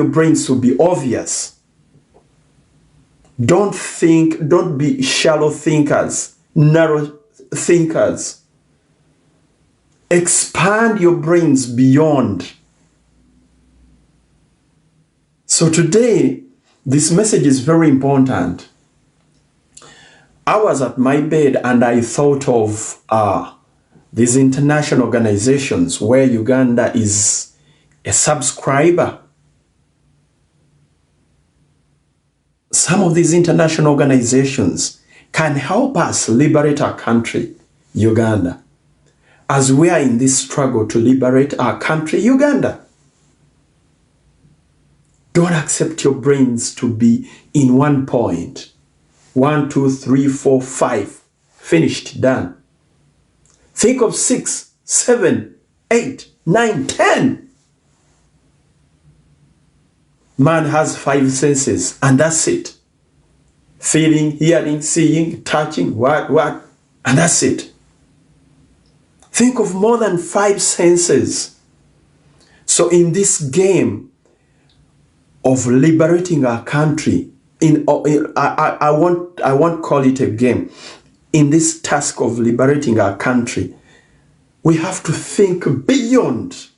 your brains to be obvious. Don't be shallow thinkers, narrow thinkers. Expand your brains beyond. So today, this message is very important. I was at my bed and I thought of these international organizations where Uganda is a subscriber. Some of these international organizations can help us liberate our country, Uganda, as we are in this struggle to liberate our country, Uganda. Don't accept your brains to be in one point. 1, 2, 3, 4, 5. Finished, done. Think of 6, 7, 8, 9, 10. Man has 5 senses, and that's it. Feeling, hearing, seeing, touching, what, and that's it. Think of more than 5 senses. So in this game of liberating our country, I won't call it a game. In this task of liberating our country, we have to think beyond.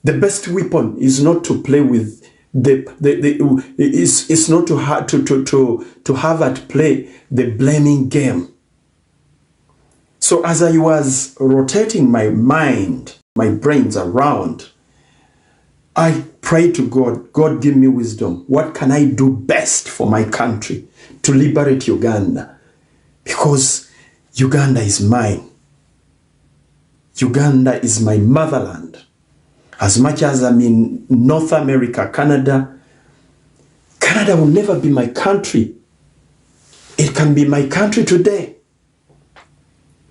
The best weapon is not to play with it's not to have at play the blaming game. So as I was rotating my mind, my brains around, I prayed to God, God, give me wisdom. What can I do best for my country to liberate Uganda? Because Uganda is mine. Uganda is my motherland. As much as I'm in North America, Canada will never be my country. It can be my country today.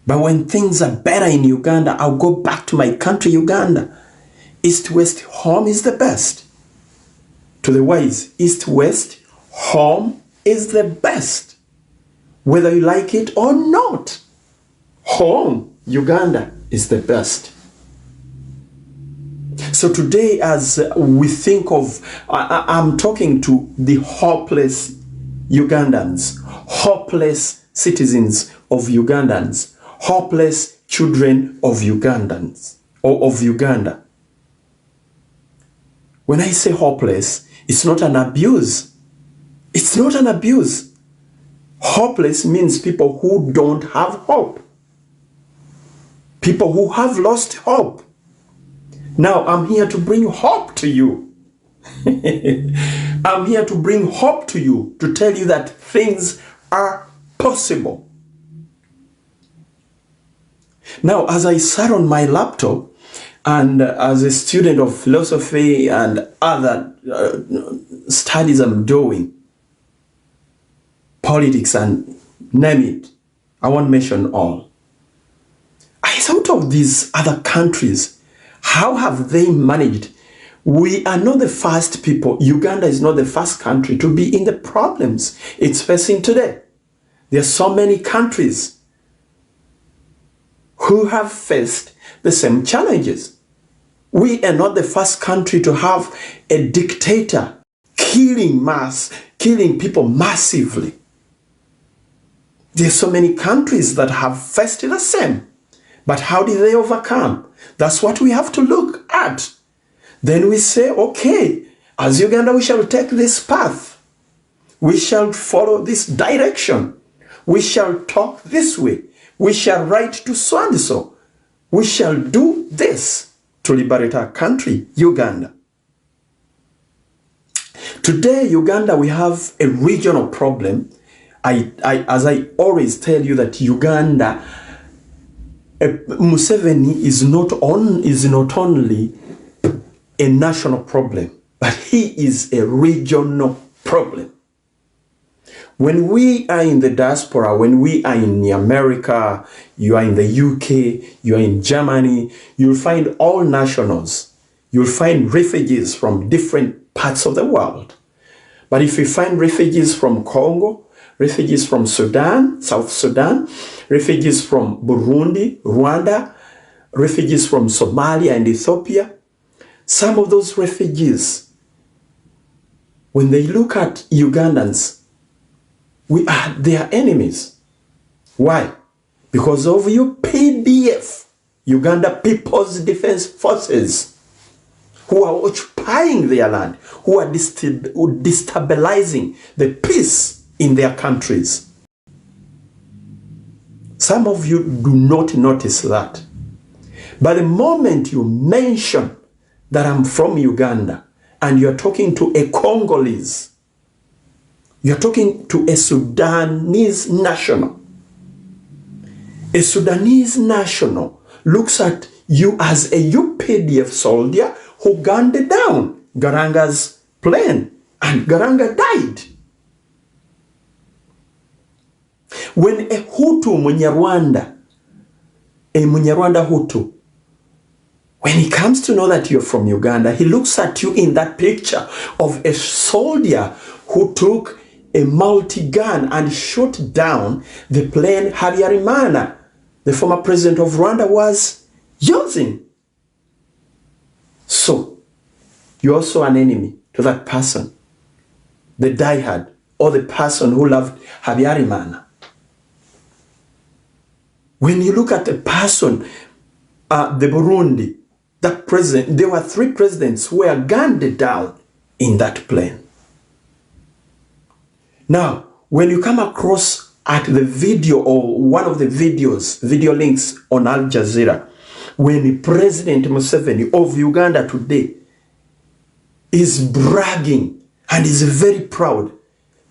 But when things are better in Uganda, I'll go back to my country, Uganda. East-West, home is the best. To the wise, East-West, home is the best. Whether you like it or not, home, Uganda, is the best. So today, as we think of, I'm talking to the hopeless Ugandans, hopeless citizens of Ugandans, hopeless children of Ugandans, or of Uganda. When I say hopeless, it's not an abuse. It's not an abuse. Hopeless means people who don't have hope. People who have lost hope. Now, I'm here to bring hope to you. I'm here to bring hope to you, to tell you that things are possible. Now, as I sat on my laptop, and as a student of philosophy and other studies I'm doing, politics and name it, I won't mention all. I thought of these other countries. How have they managed? We are not the first people. Uganda is not the first country to be in the problems it's facing today. There are so many countries who have faced the same challenges. We are not the first country to have a dictator killing people massively. There are so many countries that have faced the same. But how did they overcome? That's what we have to look at. Then we say, okay, as Uganda, we shall take this path. We shall follow this direction. We shall talk this way. We shall write to so and so. We shall do this to liberate our country, Uganda. Today, Uganda, we have a regional problem. As I always tell you that Uganda, Museveni is not only a national problem, but he is a regional problem. When we are in the diaspora, when we are in America, you are in the UK, you are in Germany, you'll find all nationals. You'll find refugees from different parts of the world. But if you find refugees from Congo, refugees from Sudan, South Sudan, refugees from Burundi, Rwanda, refugees from Somalia and Ethiopia, Some of those refugees, when they look at Ugandans, we are their enemies. Why? Because of UPDF, Uganda People's Defense Forces, who are occupying their land, who are destabilizing the peace in their countries. Some of you do not notice that. But the moment you mention that I'm from Uganda and you're talking to a Congolese, you're talking to a Sudanese national. A Sudanese national looks at you as a UPDF soldier who gunned down Garanga's plane, and Garanga died. When a Hutu Munyarwanda, a Munyarwanda Hutu, when he comes to know that you're from Uganda, he looks at you in that picture of a soldier who took a multi-gun and shot down the plane Habyarimana, the former president of Rwanda, was using. So, you're also an enemy to that person, the diehard, or the person who loved Habyarimana. When you look at the person, the Burundi, that president, there were 3 presidents who were gunned down in that plane. Now, when you come across at the video or one of the videos, video links on Al Jazeera, when President Museveni of Uganda today is bragging and is very proud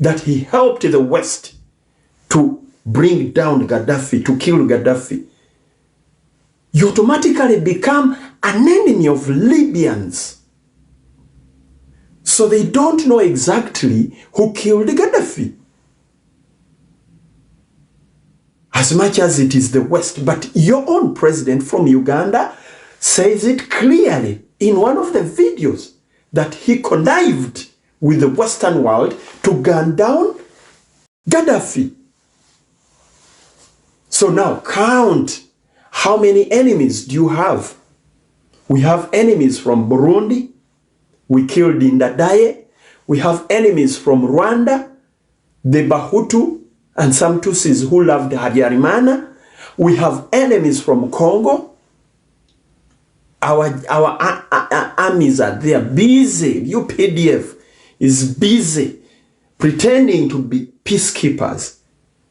that he helped the West to bring down Gaddafi, to kill Gaddafi, you automatically become an enemy of Libyans. So they don't know exactly who killed Gaddafi, as much as it is the West. But your own president from Uganda says it clearly in one of the videos that he connived with the Western world to gun down Gaddafi. So now count how many enemies do you have? We have enemies from Burundi. We killed Indadaye. We have enemies from Rwanda, the Bahutu and some Tutsis who loved Habyarimana. We have enemies from Congo. Our armies are there busy. UPDF is busy pretending to be peacekeepers,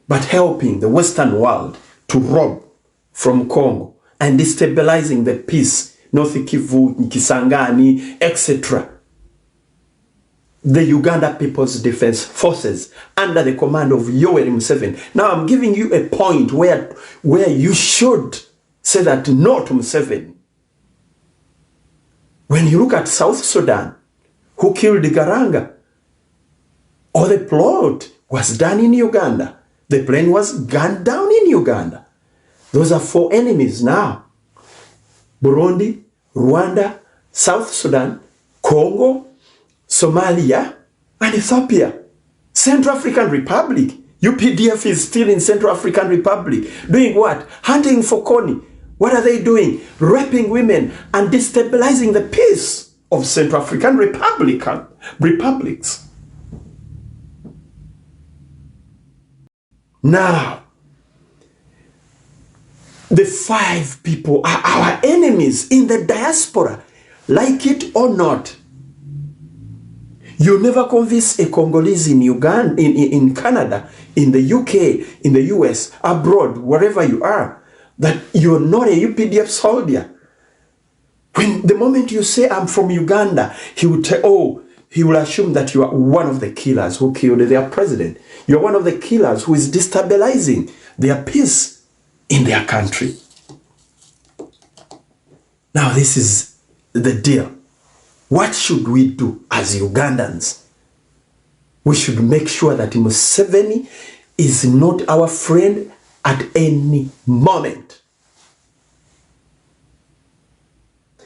but helping the Western world to rob from Congo and destabilizing the peace, North Kivu, Kisangani, etc. The Uganda People's Defense Forces under the command of Yoweri Museveni. Now I'm giving you a point where you should say that no to Museveni. When you look at South Sudan, who killed Garanga, or the plot was done in Uganda, the plane was gunned down in Uganda. Those are 4 enemies now. Burundi, Rwanda, South Sudan, Congo, Somalia, and Ethiopia. Central African Republic. UPDF is still in Central African Republic. Doing what? Hunting for Kony. What are they doing? Raping women and destabilizing the peace of Central African republics. Now, the 5 people are our enemies in the diaspora, like it or not. You never convince a Congolese in Uganda, in Canada, in the UK, in the US, abroad, wherever you are, that you're not a UPDF soldier. When the moment you say I'm from Uganda, he will assume that you are one of the killers who killed their president. You're one of the killers who is destabilizing their peace in their country. Now this is the deal. What should we do as Ugandans? We should make sure that Museveni is not our friend at any moment.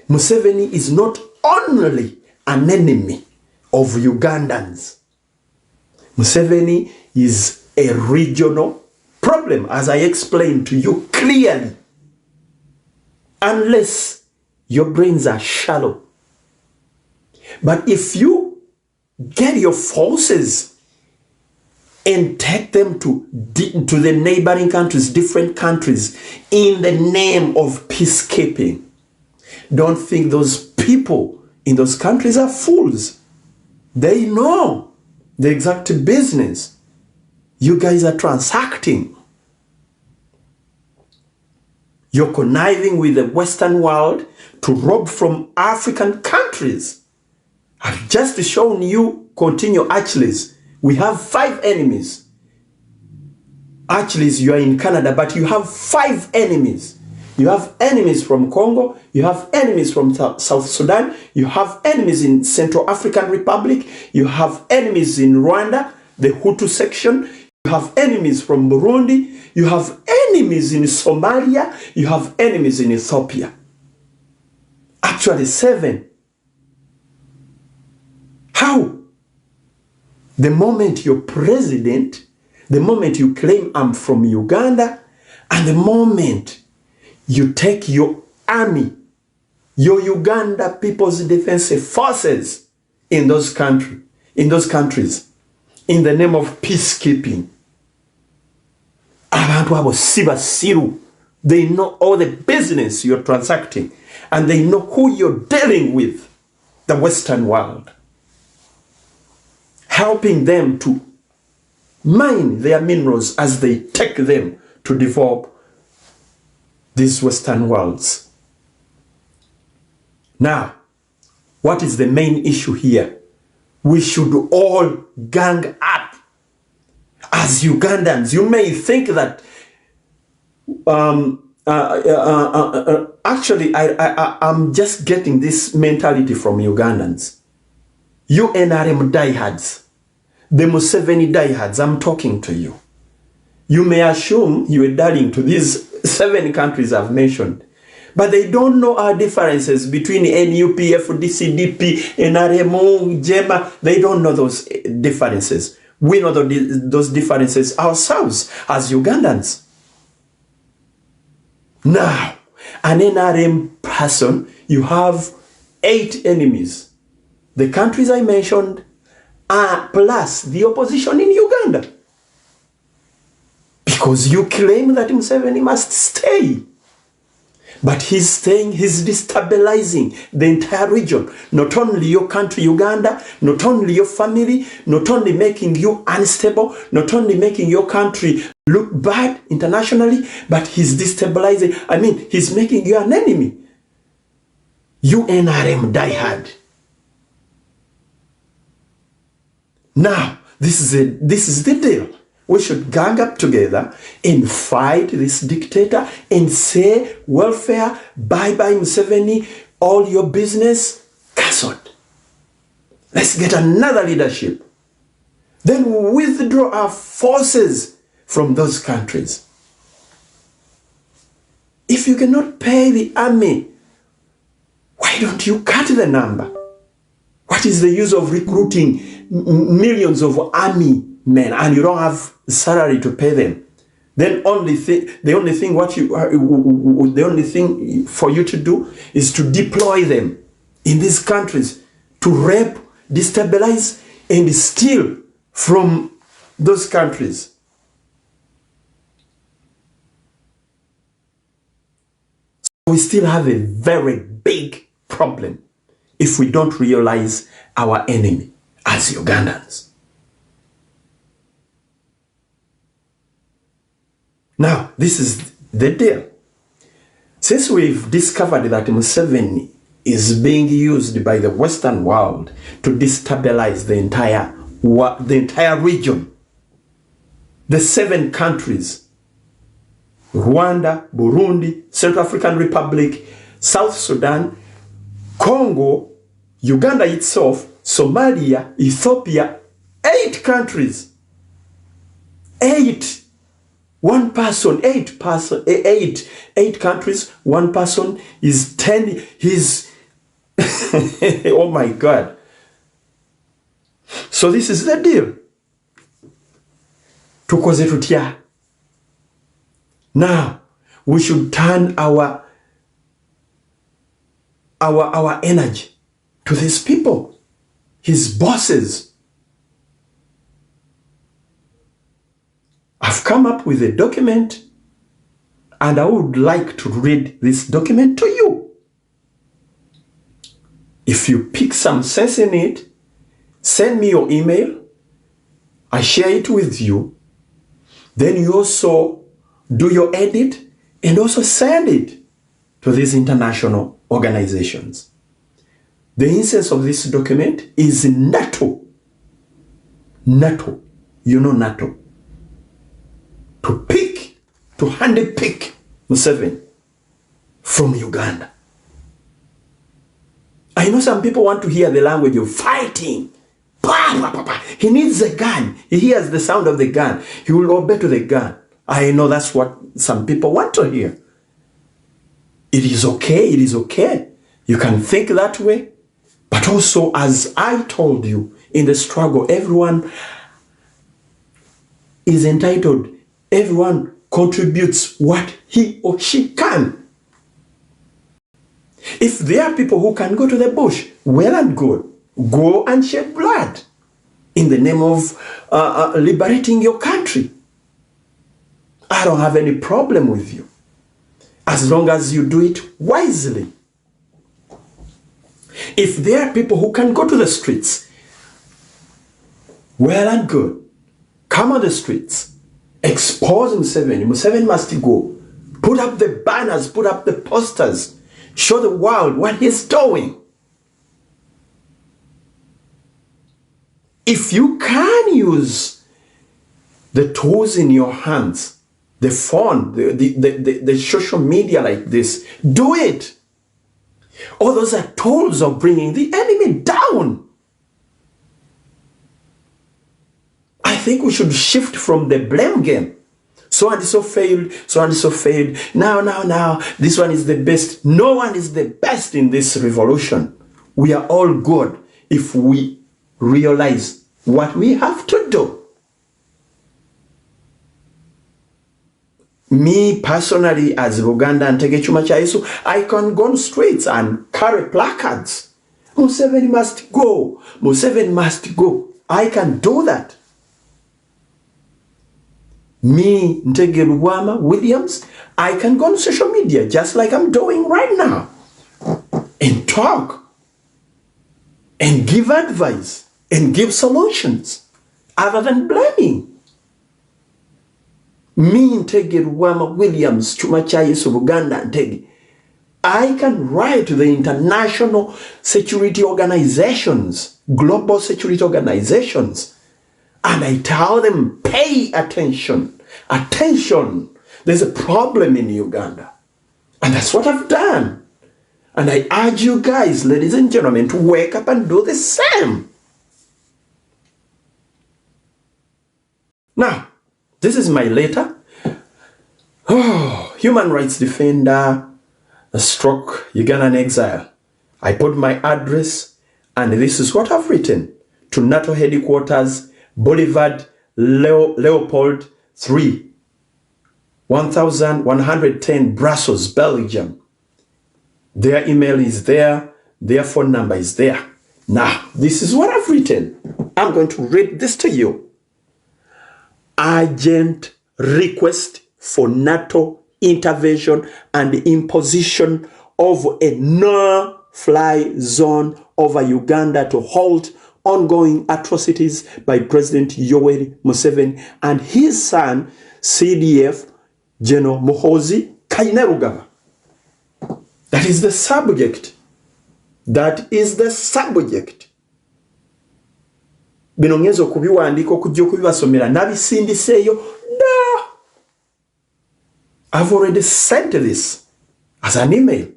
Museveni is not only an enemy of Ugandans. Museveni is a regional problem, as I explained to you clearly. Unless your brains are shallow, But if you get your forces and take them to the neighboring countries, different countries, in the name of peacekeeping, don't think those people in those countries are fools. They know the exact business you guys are transacting. You're conniving with the Western world to rob from African countries. I've just shown you continue Achilles. We have 5 enemies. Achilles, you are in Canada, but you have 5 enemies. You have enemies from Congo. You have enemies from South Sudan. You have enemies in Central African Republic. You have enemies in Rwanda, the Hutu section. You have enemies from Burundi. You have enemies in Somalia. You have enemies in Ethiopia. Actually 7. How? The moment you're president, the moment you claim I'm from Uganda, and the moment you take your army, your Uganda People's Defense Forces in those countries, in the name of peacekeeping. Abantu abo sibasiru. They know all the business you're transacting, and they know who you're dealing with, the Western world. Helping them to mine their minerals as they take them to develop these Western worlds. Now, what is the main issue here? We should all gang up as Ugandans. You may think that actually I'm just getting this mentality from Ugandans. You NRM diehards, the Museveni diehards, I'm talking to you. You may assume you are darling to these 7 countries I've mentioned, but they don't know our differences between NUP, FDCDP, NRM, JEMA. They don't know those differences. We know those differences ourselves as Ugandans. Now, an NRM person, you have 8 enemies. The countries I mentioned are plus the opposition in Uganda. Because you claim that Museveni must stay. But he's staying, he's destabilizing the entire region. Not only your country, Uganda, not only your family, not only making you unstable, not only making your country look bad internationally, but he's destabilizing, he's making you an enemy. You NRM diehard. Now, this is the deal. We should gang up together and fight this dictator and say, welfare, bye-bye Museveni, all your business, cancelled. Let's get another leadership. Then we withdraw our forces from those countries. If you cannot pay the army, why don't you cut the number? What is the use of recruiting millions of army men and you don't have salary to pay them? Then the only thing for you to do is to deploy them in these countries to rape, destabilize, and steal from those countries. So we still have a very big problem if we don't realize our enemy as Ugandans. Now, this is the deal. Since we've discovered that Museveni is being used by the Western world to destabilize the entire region, the 7 countries, Rwanda, Burundi, Central African Republic, South Sudan, Congo, Uganda itself, Somalia, Ethiopia, 8 countries. 8. 1 person, 8 countries, 1 person is 10, he's, oh my God. So this is the deal. Tukoze tutya. Now, we should turn our energy to these people. his bosses. I've come up with a document, and I would like to read this document to you. If you pick some sense in it, send me your email. I share it with you. Then you also do your edit and also send it to these international organizations. The essence of this document is NATO. NATO. You know NATO. To handpick Museveni from Uganda. I know some people want to hear the language of fighting. He needs a gun. He hears the sound of the gun. He will obey to the gun. I know that's what some people want to hear. It is okay. It is okay. You can think that way. But also, as I told you, in the struggle, everyone is entitled. Everyone contributes what he or she can. If there are people who can go to the bush, well and good. Go and shed blood in the name of liberating your country. I don't have any problem with you, as long as you do it wisely. If there are people who can go to the streets, well and good. Come on the streets. Expose Museveni. Museveni must go. Put up the banners, put up the posters. Show the world what he's doing. If you can use the tools in your hands, the phone, the social media like this, do it. All those are tools of bringing the enemy down. I think we should shift from the blame game. So and so failed, so and so failed. Now, this one is the best. No one is the best in this revolution. We are all good if we realize what we have to do. Me personally, as Uganda and Tegechuma Chaisu, I can go on streets and carry placards. Museveni must go. Museveni must go. I can do that. Me, Ntege Luwama, Williams, I can go on social media just like I'm doing right now and talk and give advice and give solutions other than blaming. Me, Ntege Luwama, Williams, Chuma Chais of Uganda, Ntege, I can write to the international security organizations, global security organizations, and I tell them, pay attention. Attention. There's a problem in Uganda. And that's what I've done. And I urge you guys, ladies and gentlemen, to wake up and do the same. Now, this is my letter. Oh, human rights defender, a stroke, Ugandan exile. I put my address, and this is what I've written. To NATO headquarters, Boulevard Leopold 3, 1110 Brussels, Belgium. Their email is there. Their phone number is there. Now, this is what I've written. I'm going to read this to you. Urgent request for NATO intervention and imposition of a no-fly zone over Uganda to halt ongoing atrocities by President Yoweri Museveni and his son, CDF General Muhoozi Kainerugaba. That is the subject. That is the subject. Bino ngezo kubiwandika okujja okubibasomera nabisindiseeyo da. I've already sent this as an email.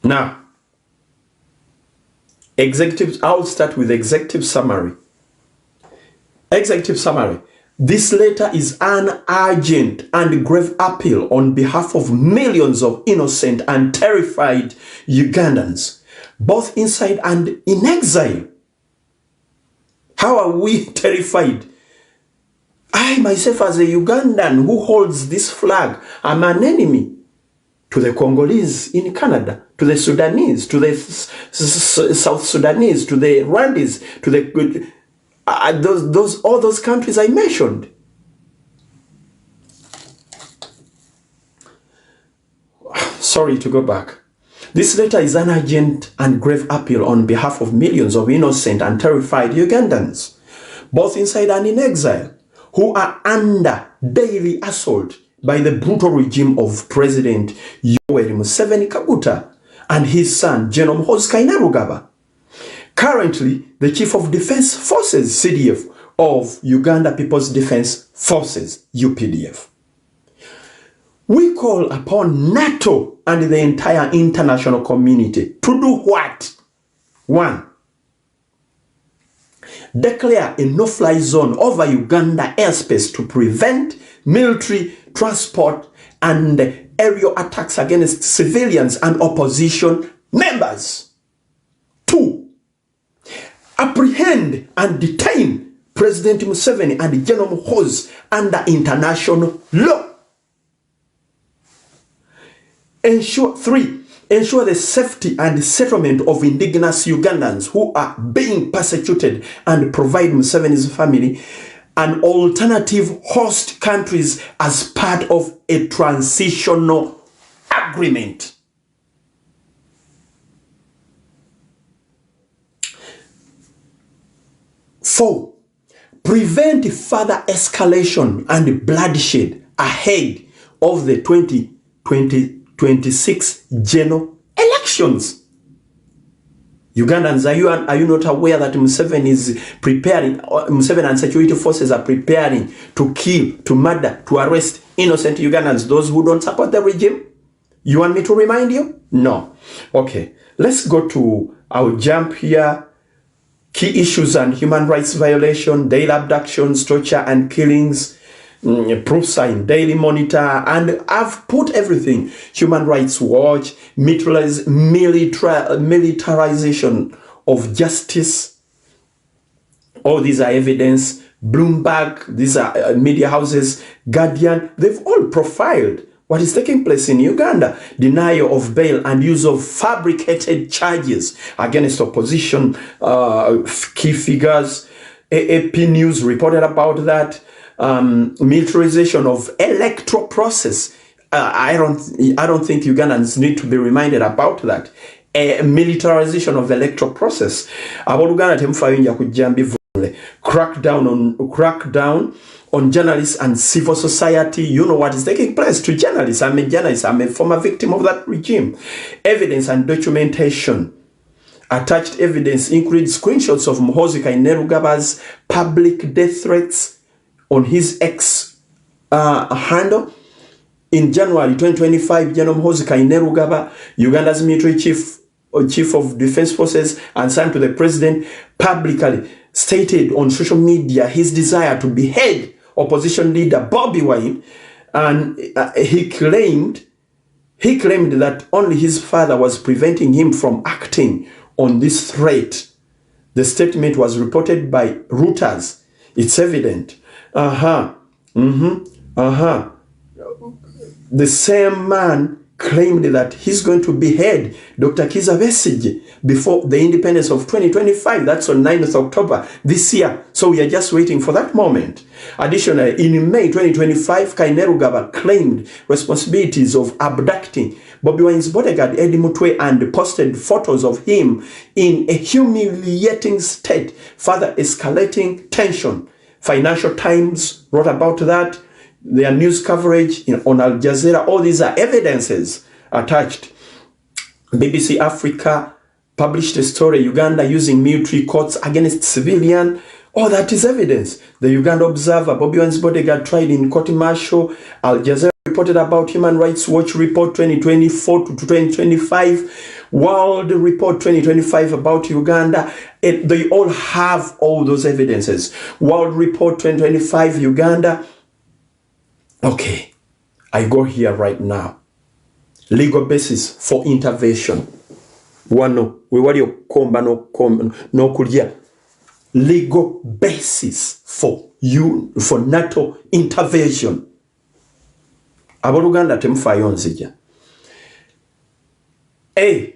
Now, I'll start with executive summary. Executive summary. This letter is an urgent and grave appeal on behalf of millions of innocent and terrified Ugandans, both inside and in exile. How are we terrified? I myself, as a Ugandan who holds this flag, I'm an enemy. to the Congolese in Canada, to the Sudanese, to the South Sudanese, to the Rwandese, to the all those countries I mentioned. Sorry to go back. This letter is an urgent and grave appeal on behalf of millions of innocent and terrified Ugandans, both inside and in exile, who are under daily assault by the brutal regime of President Yoweri Museveni Kaguta and his son, General Muhoozi Kainerugaba, currently the Chief of Defense Forces, CDF, of Uganda People's Defense Forces, UPDF. We call upon NATO and the entire international community to do what? 1. Declare a no-fly zone over Uganda airspace to prevent military transport and aerial attacks against civilians and opposition members. 2. Apprehend and detain President Museveni and General Muhoozi under international law. 3. Ensure the safety and settlement of indigenous Ugandans who are being persecuted and provide Museveni's family an alternative host countries as part of a transitional agreement. 4. Prevent further escalation and bloodshed ahead of the 2026 general elections. Ugandans, are you not aware that Museveni is preparing, Museveni and security forces are preparing to kill, to murder, to arrest innocent Ugandans, those who don't support the regime? You want me to remind you? No. Okay, let's go to, I'll jump here. Key issues and human rights violation, daily abductions, torture and killings, proofs are in Daily Monitor, and I've put everything. Human Rights Watch, militarization of justice. All these are evidence. Bloomberg, these are media houses, Guardian, they've all profiled what is taking place in Uganda. Denial of bail and use of fabricated charges against opposition key figures. AAP News reported about that. Militarization of electoral process. I don't think Ugandans need to be reminded about that. Militarization of electoral process. Crackdown on journalists and civil society. You know what is taking place to journalists. I'm a journalist. I'm a former victim of that regime. Evidence and documentation. Attached evidence includes screenshots of Muhoozi Kainerugaba's public death threats on his X handle. In January 2025, General Muhoozi Kainerugaba, Uganda's military chief of defense forces and son to the president, publicly stated on social media his desire to behead opposition leader Bobi Wine, and he claimed that only his father was preventing him from acting on this threat. The statement was reported by Reuters. It's evident. The same man claimed that he's going to behead Dr. Kizza Besigye before the independence of 2025. That's on 9th October this year. So we are just waiting for that moment. Additionally, in May 2025, Kainerugaba claimed responsibilities of abducting Bobi Wine's bodyguard Eddie Mutwe and posted photos of him in a humiliating state, further escalating tension. Financial Times wrote about that. Their news coverage on Al Jazeera, all these are evidences attached. BBC Africa published a story, Uganda using military courts against civilian. All that is evidence. The Uganda Observer, Bobi Wine's bodyguard tried in court martial. Al Jazeera reported about Human Rights Watch report 2024 to 2025. World Report 2025 about Uganda. They all have all those evidences. World Report 2025 Uganda. Okay, I go here right now. Legal basis for intervention. Legal basis for NATO intervention. Aboluganda temufaayo nzija. A.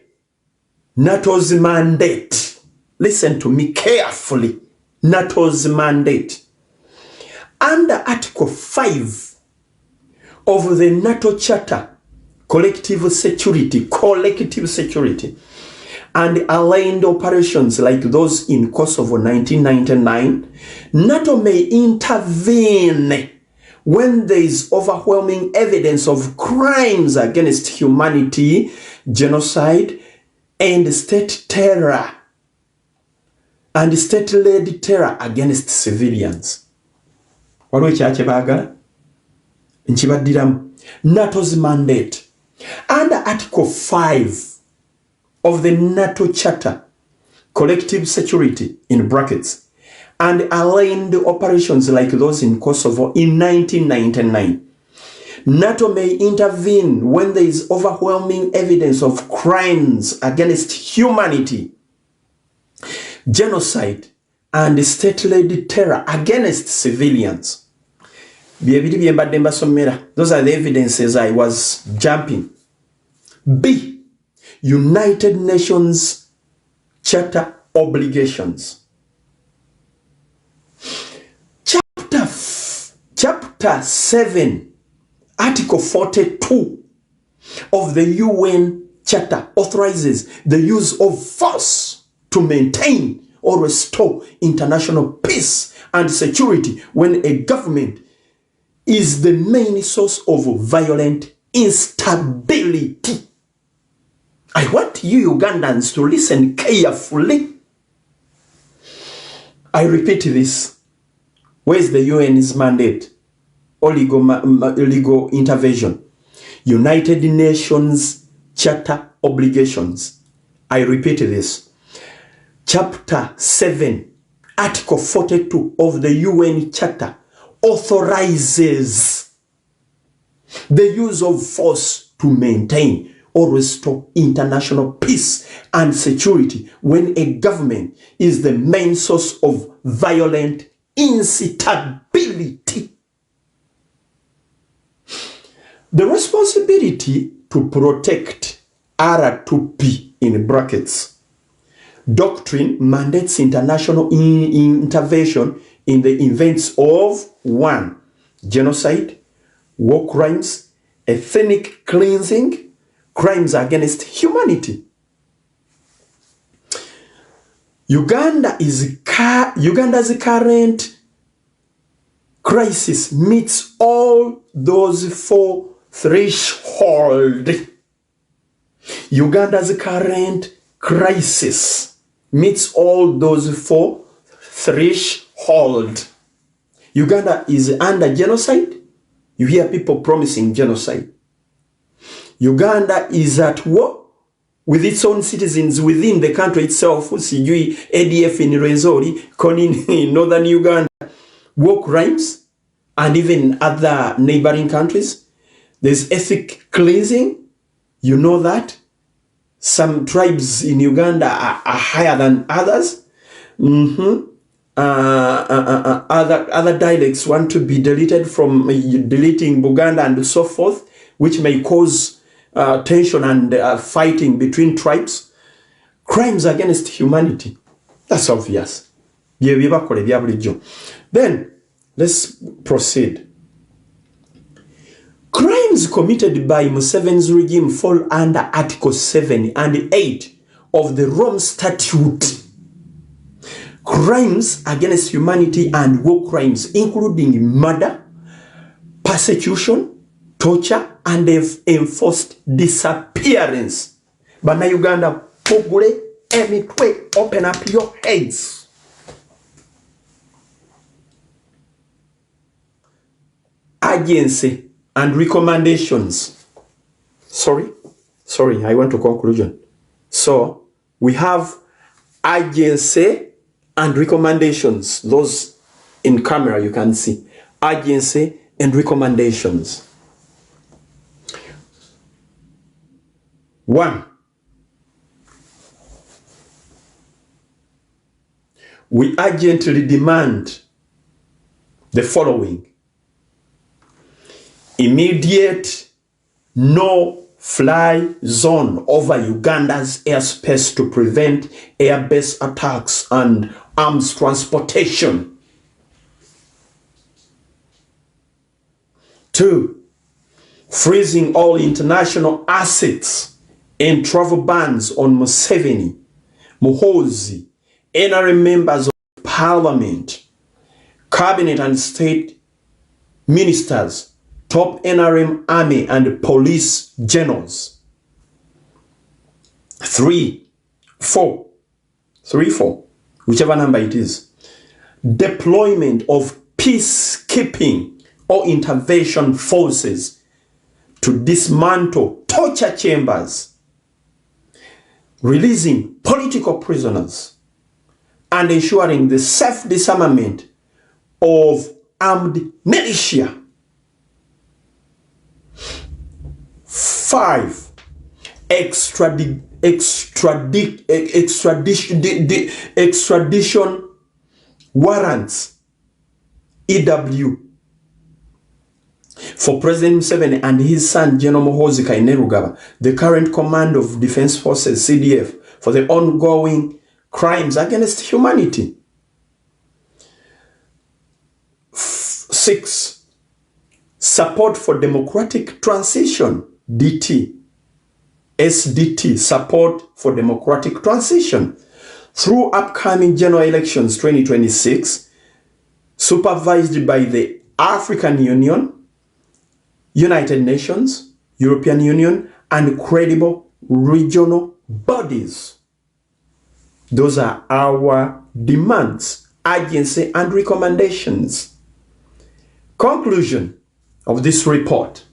NATO's mandate. Listen to me carefully. NATO's mandate. Under Article 5 of the NATO Charter, collective security, and aligned operations like those in Kosovo 1999, NATO may intervene when there is overwhelming evidence of crimes against humanity, genocide, and state terror, and state-led terror against civilians. NATO's mandate. Under Article 5 of the NATO Charter, collective security, in brackets, and aligned operations like those in Kosovo in 1999, NATO may intervene when there is overwhelming evidence of crimes against humanity, genocide, and state-led terror against civilians. Those are the evidences I was jumping. B. United Nations Charter obligations. Chapter 7, Article 42 of the UN Charter authorizes the use of force to maintain or restore international peace and security when a government is the main source of violent instability. I want you Ugandans to listen carefully. I repeat this. Where is the UN's mandate or legal intervention? United Nations Charter obligations. I repeat this. Chapter 7, Article 42 of the UN Charter authorizes the use of force to maintain or restore international peace and security when a government is the main source of violent instability. The responsibility to protect R2P in brackets doctrine mandates international intervention in the events of 1. Genocide, war crimes, ethnic cleansing, crimes against humanity. Uganda's current crisis meets all those 4 thresholds. Uganda's current crisis meets all those 4 thresholds. Uganda is under genocide. You hear people promising genocide. Uganda is at war with its own citizens within the country itself. CG, ADF in Rwenzori, Konin in northern Uganda. War crimes and even other neighboring countries. There's ethnic cleansing. You know that. Some tribes in Uganda are higher than others. Other dialects want to be deleted from deleting Buganda and so forth, which may cause tension and fighting between tribes. Crimes against humanity. That's obvious. Then, let's proceed. Crimes committed by Museveni's regime fall under Article 7 and 8 of the Rome Statute. Crimes against humanity and war crimes, including murder, persecution, torture, and enforced disappearance. Bana Uganda, pogule, Mutwe, open up your heads. Agency and recommendations. Sorry, I went to conclusion. So, we have agency and recommendations. Those in camera you can see. Agency and recommendations. 1. We urgently demand the following: immediate, no no-fly zone over Uganda's airspace to prevent air-based attacks and arms transportation. 2. Freezing all international assets and travel bans on Museveni, Muhoozi, NRM members of parliament, cabinet and state ministers, top NRM army and police generals. 3, 4, whichever number it is. Deployment of peacekeeping or intervention forces to dismantle torture chambers, releasing political prisoners, and ensuring the safe disarmament of armed militia. 5. Extradition warrants, EW, for President Museveni and his son General Muhoozi Kainerugaba, the current command of Defense Forces, CDF, for the ongoing crimes against humanity. 6. Support for democratic transition, DT, SDT, support for democratic transition, through upcoming general elections 2026, supervised by the African Union, United Nations, European Union, and credible regional bodies. Those are our demands, urgency, and recommendations. Conclusion of this report.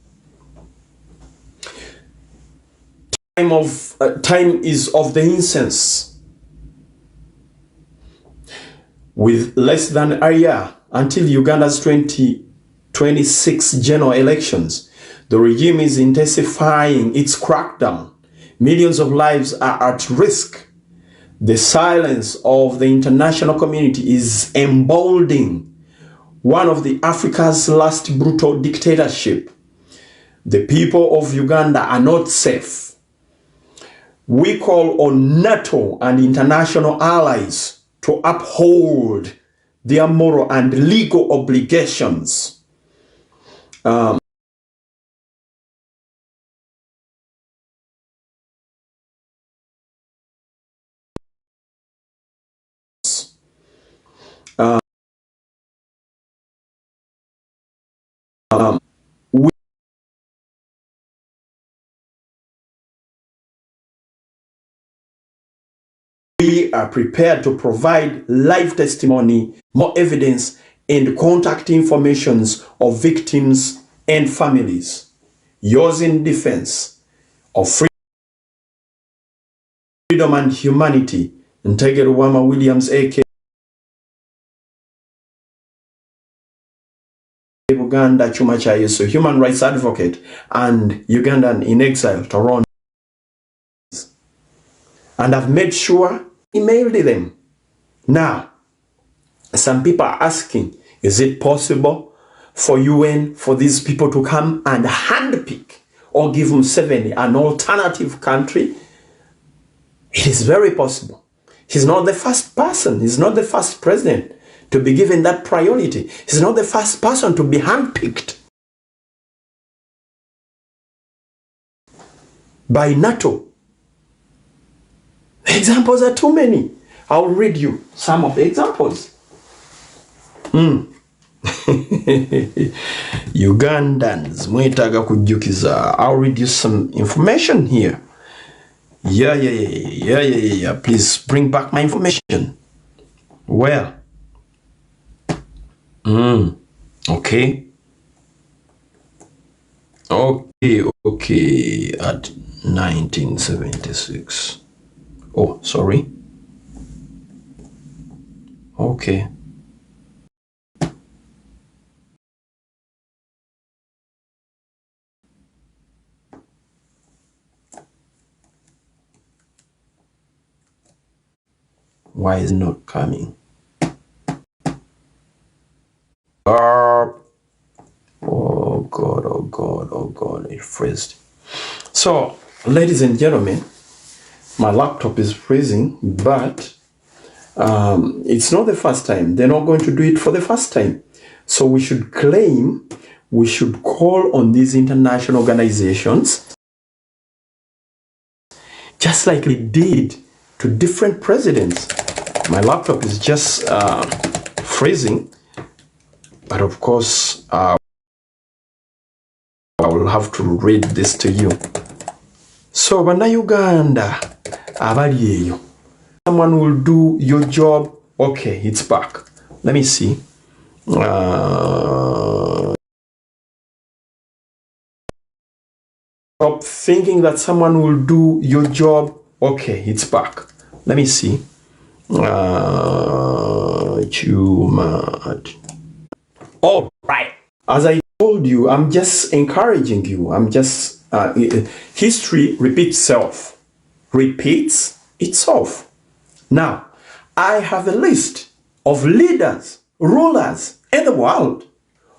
Time is of the essence. With less than a year until Uganda's 2026 general elections, the regime is intensifying its crackdown. Millions of lives are at risk. The silence of the international community is emboldening one of Africa's last brutal dictatorship. The people of Uganda are not safe. We call on NATO and international allies to uphold their moral and legal obligations. We are prepared to provide live testimony, more evidence, and contact informations of victims and families. Yours in defense of freedom and humanity, Ntegere Wama Williams, a.k.a. Uganda Chuma Cha Yesu, human rights advocate and Ugandan in exile, Toronto. And I've made sure emailed them. Now, some people are asking, is it possible for UN, for these people to come and handpick or give Museveni an alternative country? It is very possible. He's not the first person. He's not the first president to be given that priority. He's not the first person to be handpicked by NATO. The examples are too many. I'll read you some of the examples. Ugandans, mwetaga kujukiza. I'll read you some information here. Yeah. Please bring back my information. Well. Okay. At 1976. Oh, sorry. Okay. Why is it not coming? Oh God, it freezed. So, ladies and gentlemen, my laptop is freezing, but it's not the first time. They're not going to do it for the first time. So we should call on these international organizations, just like we did to different presidents. My laptop is just freezing, but of course, I will have to read this to you. So, Uganda, abali eyo. Someone will do your job. Okay, it's back. Let me see. Stop thinking that someone will do your job. Okay, it's back. Let me see. All right. As I told you, I'm just encouraging you. I'm just, history repeats itself. Now, I have a list of leaders, rulers in the world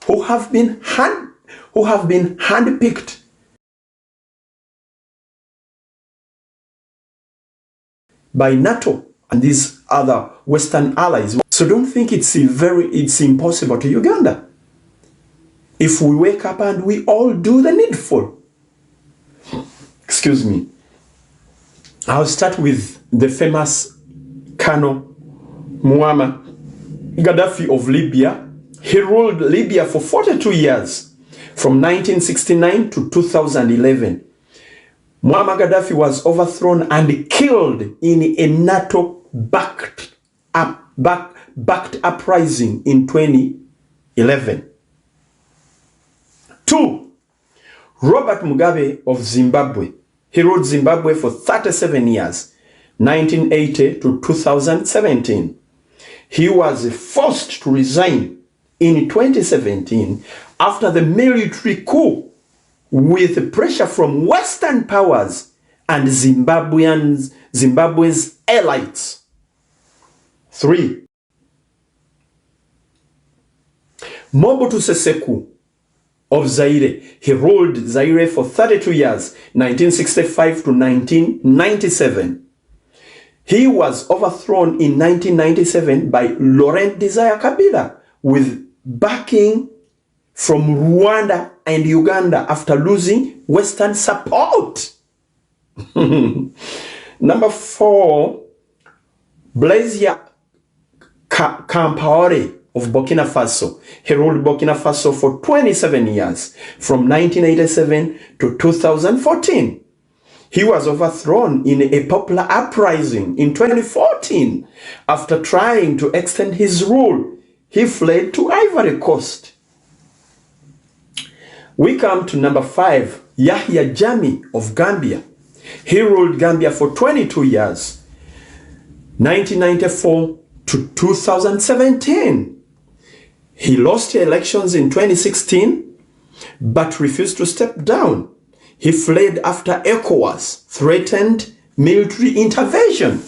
who have been handpicked by NATO and these other Western allies. So don't think it's impossible to Uganda. If we wake up and we all do the needful. Excuse me. I'll start with the famous Colonel Muammar Gaddafi of Libya. He ruled Libya for 42 years, from 1969 to 2011. Muammar Gaddafi was overthrown and killed in a NATO-backed uprising in 2011. 2. Robert Mugabe of Zimbabwe. He ruled Zimbabwe for 37 years, 1980 to 2017. He was forced to resign in 2017 after the military coup with pressure from Western powers and Zimbabwe's elites. 3. Mobutu Sese Seko of Zaire. He ruled Zaire for 32 years, 1965 to 1997. He was overthrown in 1997 by Laurent Desire Kabila with backing from Rwanda and Uganda after losing Western support. Number 4, Blaise Compaoré of Burkina Faso. He ruled Burkina Faso for 27 years, from 1987 to 2014. He was overthrown in a popular uprising in 2014. After trying to extend his rule, he fled to Ivory Coast. We come to number 5, Yahya Jammeh of Gambia. He ruled Gambia for 22 years, 1994 to 2017. He lost elections in 2016, but refused to step down. He fled after ECOWAS threatened military intervention.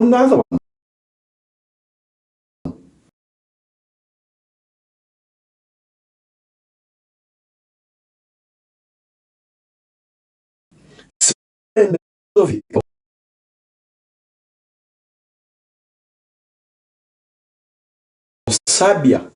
Another one. Serbia.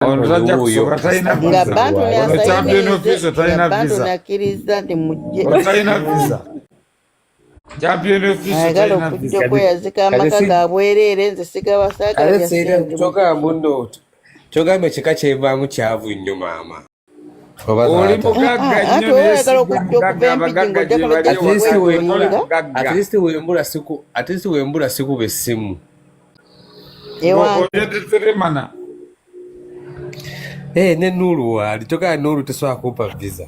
Ontajja kusooka talina nga bantu champion officer talina bantu visa. nakkiriza nti mujje Talina visa. Champion officer ayagala talina okujja visa. kweyazika amaka gabwereere nze sigaba saagala byasendu Kyogambye kika kyevaamu kyavu nnyo maama. Oli mugagga ate nnyo oyagala okujja okuva empigi ng'ojja kulojja At least wembula sikuba essimu. ewange Oyeteteremana. Ne Nuru waali kyogambye Nuru tesobola kumpa visa.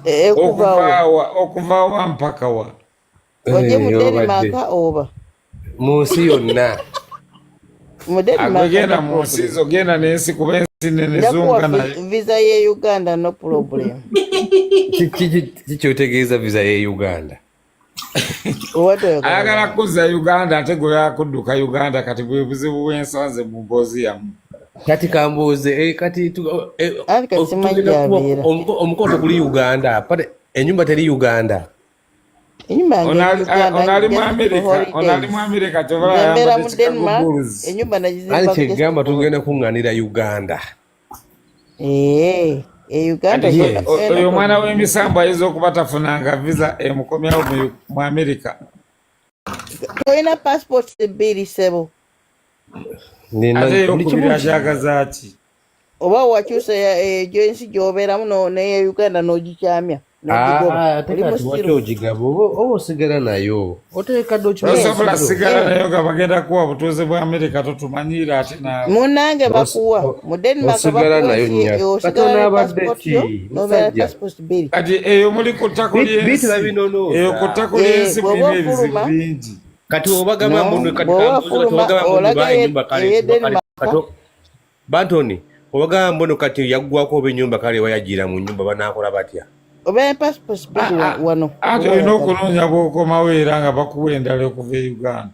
ekuvawo Okuva wa mpaka wa. ojje mu Denmark oba Mu nsi yonna. mu Denmark Agenda mu nsi zo genda n'ensi kuba ensi nene zonga nayo. visa ye Uganda no problem Kikyotegeeza visa ye Uganda. Ayagala kuzza Uganda ate gwe yakudduka Uganda kati bwe buzibu bw'ensanze mu mboozi yamu. Kati kambuuze kati omukoto guli Uganda pate ennyumba teri Uganda. Onali mu Amerika tovala yambadde Chicago Bulls. Ali kyegamba tugenda kuŋŋaanira Uganda. Uganda oyo omwana w'emisambo ayinza okuba tafunanga visa emukomyawo mu Amerika. tolina passport bbiri sebo Ate eyokubiri akyagaza ki? oba wakyusa ensi gy'obeeramu neye Uganda n'ogikyamya Ogigaba oba osigala nayo oteekadde osobola sigala nayo nga bagenda kuwa butuuzi bwa Amerika totumanyiira ate naawe munnange bakuwa mu Denmark kati eyo muli ku ttako ly'ensi eyo ku ttako ly'ensi mulina ebizibu bingi. Kati obagamba mbunu Bantoni obagamba mbunu kati yaggwako oba ennyumba kale wayagira mu nnyumba banaakola batya? oba passport bbiri wano ate olina okunoonya bw'okomawo era nga bakuwa endala okuva e Uganda.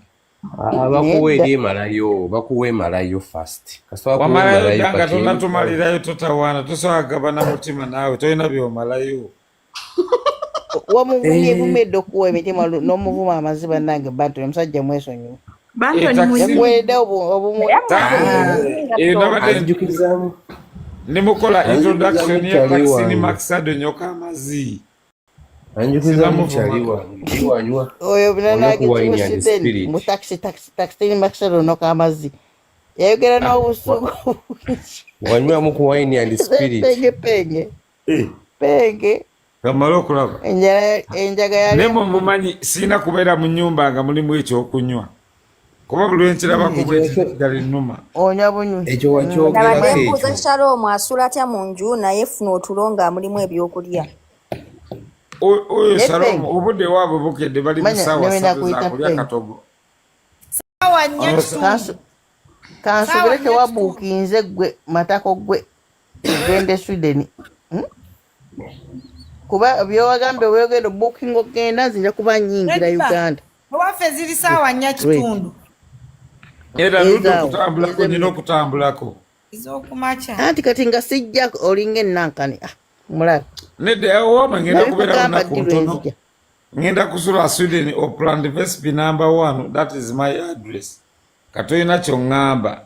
Bakuwa emalayo fast. Wamalayo nga tonatumalirayo totawaana tosobola kugabana mutima naawe tolina by'omalayo. wamuvumye vumedde okuwa emitima n'omuvuma amaziba nange Bantoni omusajja mwesonyiwa yakuweredde Nimukola introduction ya Maxine Maxado nyoka amazi. Anjukiza mukyaliwa ndiwanywa. Oyo binanage mu taxi Maxado nyoka amazi. Yayogera n'obusugu. Wanywa mu ku wine and spirit. Penge. Kamalo okulaba. Enjaga yali. Nemo mumanyi sina kubeera mu nnyumba nga mulimu ekyokunywa. Kuba buli lwenkiraba kubwekitali nnuma. Onya bunywi. Ekyo wakyogera ekyo. Shalom asula atya mu nju naye funa otulo nga mulimu ebyokulya. Oyo Shalom obudde waabwe bukedde bali mu ssaawa ssatu za kulya katogo. Ssaawa nnya kitundu. Kansubire tewabuukinze gwe matako gwe gende Sweden. Kuba byowagambye oyogera booking ogenda nzija kuba nyingira Uganda. Owaffe ziri ssaawa nnya kitundu. Era ludo kutambulako nyina okutambulako. Ez'okumakya. Anti kati nga sijja olinga ennankani. Mulala. Nedda owaama ngenda kubeera lunaku ntono. Ngenda kusula Sweden Opland Vespi number 1. That is my address. Katoyina ky'oŋŋamba.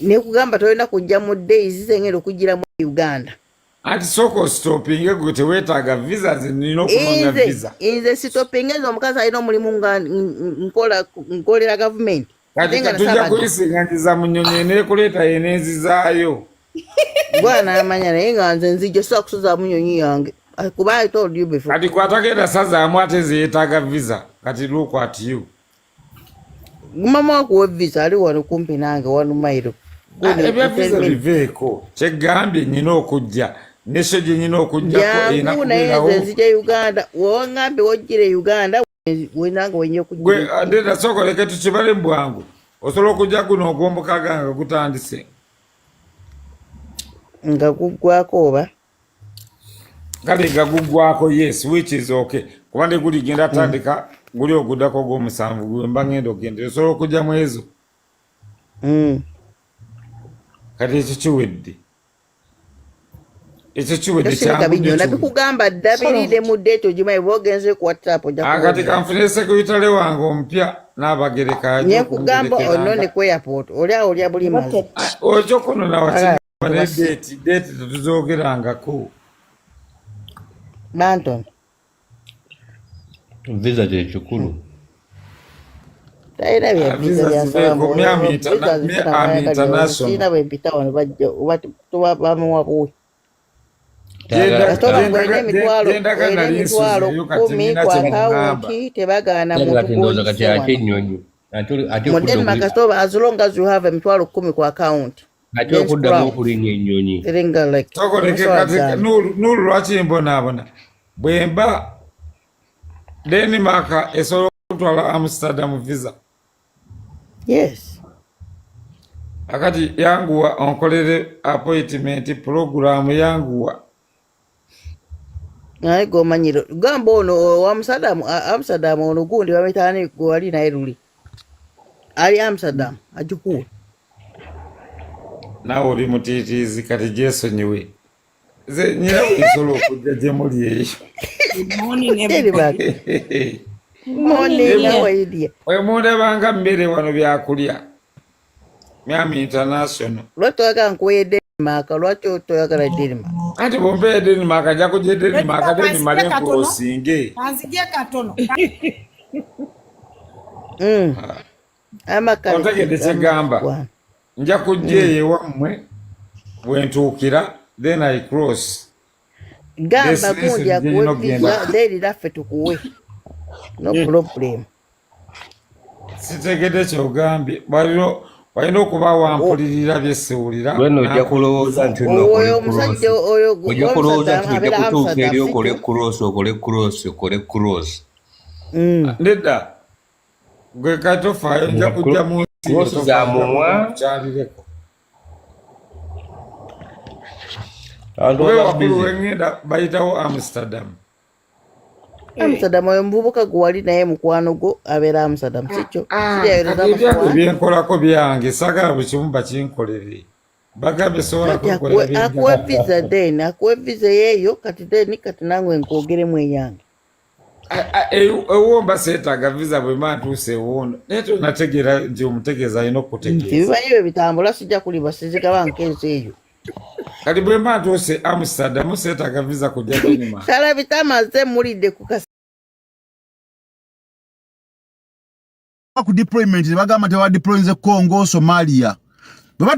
Ne kugamba tolina kujja mu days zengera okugira mu Uganda. Anti soko stopping gwe teweetaaga visa zinina okunoonya visa. Nze stopping ezo omukazi alina omulimu nga nkolera gavumenti. Kati tujja kuyisiŋŋanyiza mu nnyonyi eneekuleeta yenezizaayo. Bwana amanya naye nga nze nzijja sobola kusazaamu nnyonyi yange. Kuba I told you before. Kati kwatagenda sazaamu ate zeetaaga visa. Kati look at you. Mama wakuwa visa ali wano kumpi nange wano mairo. Ebya visa biveeko. Kyegambye nyina okujja. Nesho gye nyina okujjako erina kubeerawo. Naye nzija Uganda. Woŋŋambe wojjire Uganda wenanga wenye okujja. Gwe ndenda soko leke tukibale bwangu. Osobola okujja guno ogw'omukaga nga gutandise. Nga guggwako oba? Kale nga guggwako yes which is okay. Kuba ne guli genda tandika guli oguddako ogw'omusanvu gwe mba ngenda okgendera. Osobola okujja mu ezo. Kati ekyo kiwedde. Ekyo kiwedde kyangu. Nabikugamba ddabiride mu date ogimanyi bw'ogenze ku WhatsApp ojja kuwulira. Kati kanfune sekuyitale wange omupya. n'abagereka nyekugamba onone ku airport olya buli mazi okyo kuno nawa date tetuzoogerangako Banton visa je chukulu taira bya visa bya salamu sina bempita wano bajja tuba bamuwa kuwe katoba gwene emitwalo 10 kwa akawunti tebagaana muntu kati ate nnyonyi modern makatoba as long as you have emitwalo 10 kwa account ate okuddamu okulinnya ennyonyi tokoleke kati nulu lwaki mbonaabona bwemba Denmark esobola okutwala Amsterdam visa yes akati yanguwa onkolere appointment program yanguwa naye gomanyiro gamba ono Amsterdam ono gundi bamitani gwali naye luli ali Amsterdam ajikuwa nawe oli mutiitiizi kati gyesonyiwe ze nyina bwisobola okujja gye muli eyo wemundabanga mmere wano byakulya myami international lwatoyaga nkuwe Denmark lwaki toyagala Denmark anti bombe Denmark ajja kujja Denmark ate nimale nkulosinge anzije katono otegedde kyegamba nja kujja eyo wammwe bwentuukira then I cross gamba gundi akuwe visa deri laffe tukuwe no problem sitegedde kyogambye walina okuba wampulirira byesiwulira wena ojja kulowooza nti oyo omusajja oyo ojja kulowooza nti ojja kutuuka eri okole cross nedda gwe katofaayo nja kujja mu nsi za mumwa kyalireko abantu wengenda bayitawo Amsterdam oyo muvubuka gwali naye mukwano gwo abeera Amsterdam sikyo byenkolako byange sagala buli kimu bakinkolere bagambye sobola akuwe visa then akuwe visa yeeyo kati then kati nangwe nkwogeremu eyange ewomba seetaaga visa bwema ntuuse ewondo naye tonategeera nti omutegeeza alina okukutegeeza bibayo bitambula sijja kuliba sizigaba nkensi eyo kati bwemba ntuuse Amsterdam seetaaga visa kujja Denmark sala bitamaze mulidde ku ku deployment bagamba tewa deployinze Congo Somalia